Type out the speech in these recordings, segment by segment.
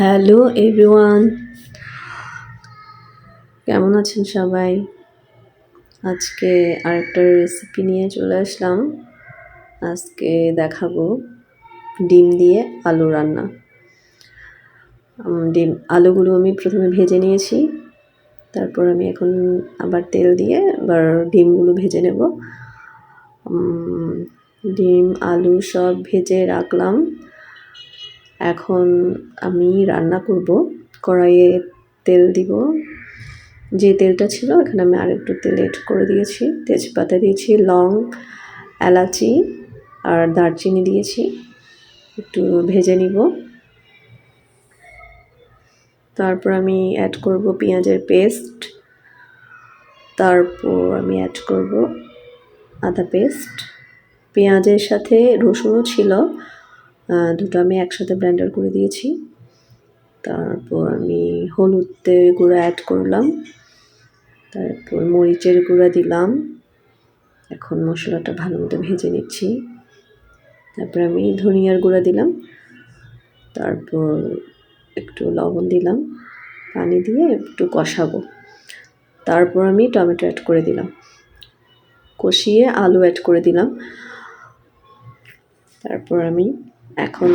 Hello everyone, কেমন আছেন সবাই? আজকে আরেকটা রেসিপি নিয়ে চলে আসলাম। আজকে দেখাবো ডিম দিয়ে আলু রান্না। আলুগুলো আমি প্রথমে ভেজে নিয়েছি, তারপর আমি এখন আবার তেল দিয়ে আবার ডিমগুলো ভেজে নেব। ডিম আলু সব ভেজে রাখলাম। এখন আমি রান্না করব। কড়াইয়ে তেল দিব, যে তেলটা ছিল এখানে আমি আরেকটু তেল এড করে দিয়েছি। তেজপাতা দিয়েছি, লং, এলাচি আর দারচিনি দিয়েছি, একটু ভেজে নিব। তারপর আমি অ্যাড করব পেঁয়াজের পেস্ট, তারপর আমি অ্যাড করব আদা পেস্ট। পেঁয়াজের সাথে রসুনও ছিল, দুটো আমি একসাথে ব্লেন্ডার করে দিয়েছি। তারপর আমি হলুদের গুঁড়া অ্যাড করলাম, তারপর মরিচের গুঁড়া দিলাম। এখন মশলাটা ভালো মতো ভেজে নিচ্ছি। তারপর আমি ধনিয়ার গুঁড়া দিলাম, তারপর একটু লবণ দিলাম, পানি দিয়ে একটু কষাবো। তারপর আমি টমেটো অ্যাড করে দিলাম, কষিয়ে আলু অ্যাড করে দিলাম। তারপর আমি এখন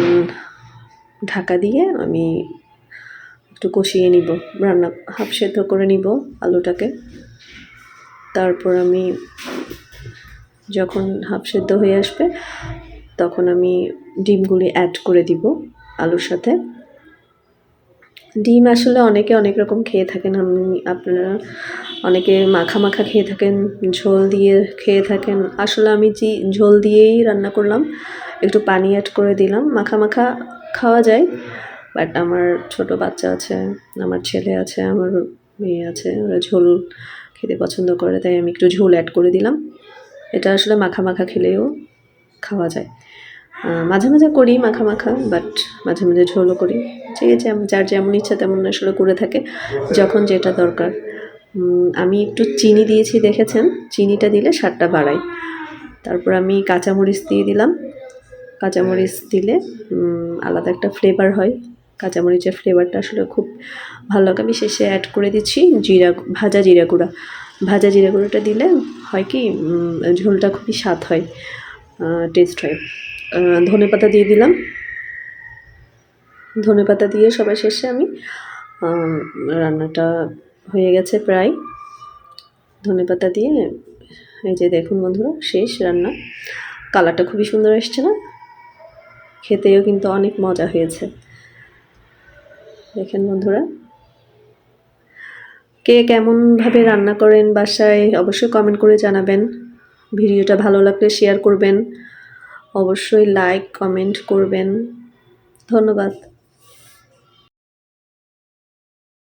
ঢাকা দিয়ে আমি একটু কষিয়ে নিব, রান্না হাফ সেদ্ধ করে নিব আলুটাকে। তারপর আমি যখন হাফ সেদ্ধ হয়ে আসবে তখন আমি ডিমগুলি অ্যাড করে দিব আলুর সাথে। ডিম আসলে অনেকে অনেক রকম খেয়ে থাকেন, আপনারা অনেকে মাখা মাখা খেয়ে থাকেন, ঝোল দিয়ে খেয়ে থাকেন। আসলে আমি ঝোল দিয়েই রান্না করলাম, একটু পানি অ্যাড করে দিলাম। মাখা মাখা খাওয়া যায়, বাট আমার ছোট বাচ্চা আছে, আমার ছেলে আছে, আমার মেয়ে আছে, ওরা ঝোল খেতে পছন্দ করে, তাই আমি একটু ঝোল অ্যাড করে দিলাম। এটা আসলে মাখা মাখা খেলেও খাওয়া যায়। মাঝে মাঝে করি মাখা মাখা, বাট মাঝে মাঝে ঝোলও করি। যার যেমন ইচ্ছা তেমন আসলে করে থাকে, যখন যেটা দরকার। আমি একটু চিনি দিয়েছি, দেখেছেন, চিনিটা দিলে স্বাদটা বাড়ায়। তারপর আমি কাঁচামরিচ দিয়ে দিলাম। কাঁচামরিচ দিলে আলাদা একটা ফ্লেভার হয়, কাঁচামরিচের ফ্লেভারটা আসলে খুব ভালো লাগে। আমি শেষে অ্যাড করে দিচ্ছি ভাজা জিরা গুঁড়া। ভাজা জিরা গুঁড়োটা দিলে হয় কি, ঝোলটা খুবই স্বাদ হয়, টেস্ট হয়। ধনেপাতা দিয়ে দিলাম। ধনেপাতা দিয়ে সবার শেষে আমি রান্নাটা হয়ে গেছে প্রায়। ধনেপাতা দিয়ে এই যে দেখুন বন্ধুরা, শেষ রান্না। কালারটা খুবই সুন্দর এসছে না? খেতেও কিন্তু অনেক মজা হয়েছে। দেখেন বন্ধুরা, কে কেমনভাবে রান্না করেন বাসায় অবশ্যই কমেন্ট করে জানাবেন। ভিডিওটা ভালো লাগলে শেয়ার করবেন, অবশ্যই লাইক কমেন্ট করবেন। ধন্যবাদ।